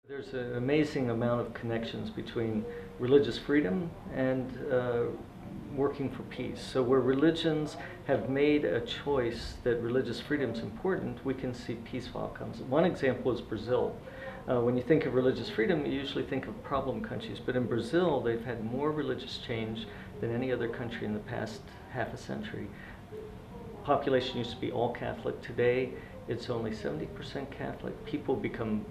There's an amazing amount of connections between religious freedom and working for peace. So where religions have made a choice that religious freedom is important, we can see peaceful outcomes. One example is Brazil. When you think of religious freedom, you usually think of problem countries, but in Brazil they've had more religious change than any other country in the past half a century. Population used to be all Catholic. Today it's only 70% Catholic. People become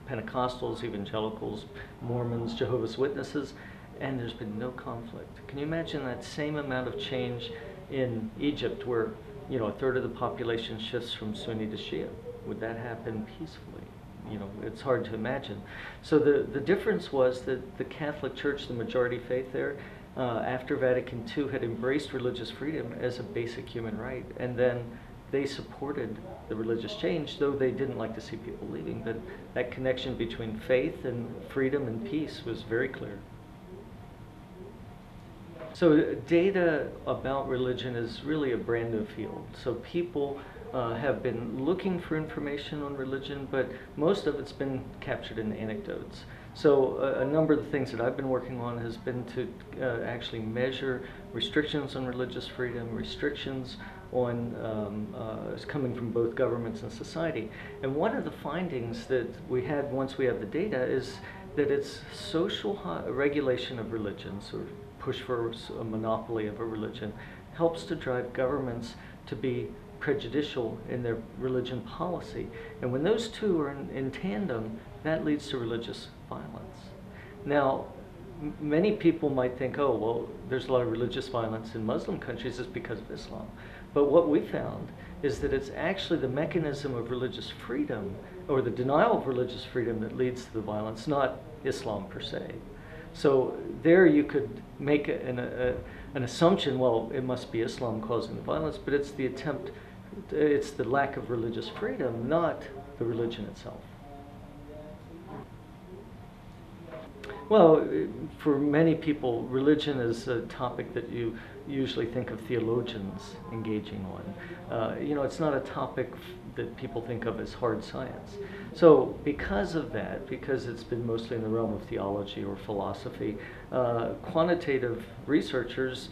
Pentecostals, evangelicals, Mormons, Jehovah's Witnesses, and there's been no conflict. Can you imagine that same amount of change in Egypt, where a third of the population shifts from Sunni to Shia? Would that happen peacefully? It's hard to imagine. So the difference was that the Catholic Church, the majority faith there, after Vatican II, had embraced religious freedom as a basic human right, and then they supported the religious change, though they didn't like to see people leaving. But that connection between faith and freedom and peace was very clear. So data about religion is really a brand new field. So people have been looking for information on religion, but most of it's been captured in anecdotes. So a number of the things that I've been working on has been to actually measure restrictions on religious freedom, restrictions on coming from both governments and society. And one of the findings that we had once we have the data is that it's social regulation of religion, so push for a monopoly of a religion, helps to drive governments to be prejudicial in their religion policy. And when those two are in tandem, that leads to religious violence. Now, many people might think, oh, well, there's a lot of religious violence in Muslim countries, it's because of Islam. But what we found is that it's actually the mechanism of religious freedom, or the denial of religious freedom, that leads to the violence, not Islam per se. So there you could make an assumption, well, it must be Islam causing the violence, but it's the lack of religious freedom, not the religion itself. Well, for many people, religion is a topic that you usually think of theologians engaging on. It's not a topic that people think of as hard science. So because of that, because it's been mostly in the realm of theology or philosophy, quantitative researchers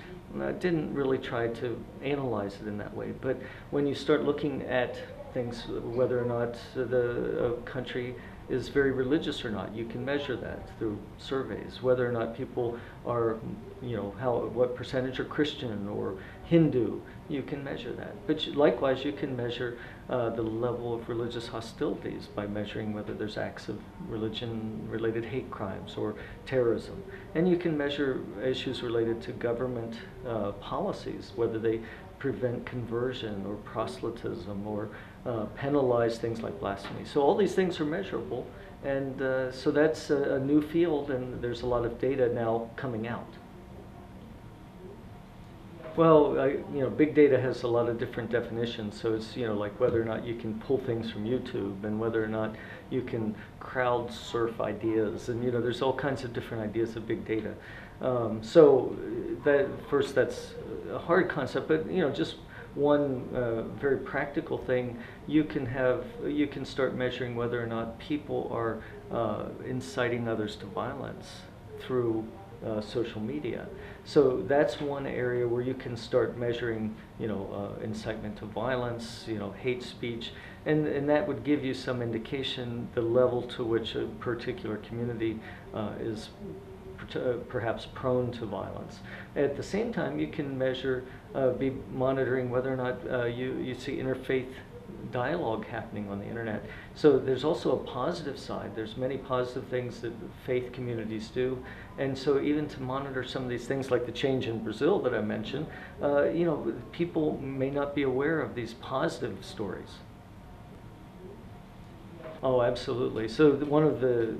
didn't really try to analyze it in that way. But when you start looking at things, whether or not the country is very religious or not, you can measure that through surveys. Whether or not people are, what percentage are Christian or Hindu, you can measure that. But likewise, you can measure the level of religious hostilities by measuring whether there's acts of religion-related hate crimes or terrorism. And you can measure issues related to government policies, whether they prevent conversion or proselytism or penalize things like blasphemy. So all these things are measurable, and so that's a new field, and there's a lot of data now coming out. Well, big data has a lot of different definitions. So it's, like whether or not you can pull things from YouTube, and whether or not you can crowd surf ideas, and there's all kinds of different ideas of big data. So that's a hard concept, but just one very practical thing, you can start measuring whether or not people are inciting others to violence through social media. So that's one area where you can start measuring, incitement to violence, hate speech, and that would give you some indication the level to which a particular community is perhaps prone to violence. At the same time, you can be monitoring whether or not you see interfaith dialogue happening on the internet. So there's also a positive side. There's many positive things that faith communities do, and so even to monitor some of these things like the change in Brazil that I mentioned, people may not be aware of these positive stories. Oh, absolutely. So one of the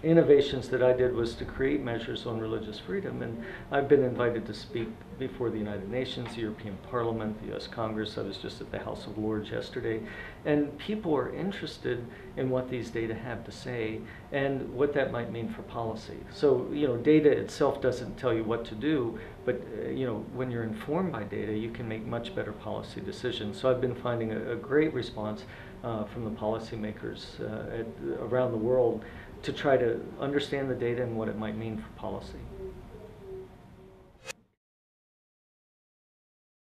innovations that I did was to create measures on religious freedom, and I've been invited to speak before the United Nations, the European Parliament, the US Congress. I was just at the House of Lords yesterday, and people are interested in what these data have to say and what that might mean for policy. So, data itself doesn't tell you what to do, but when you're informed by data, you can make much better policy decisions. So I've been finding a great response from the policymakers around the world to try to understand the data and what it might mean for policy.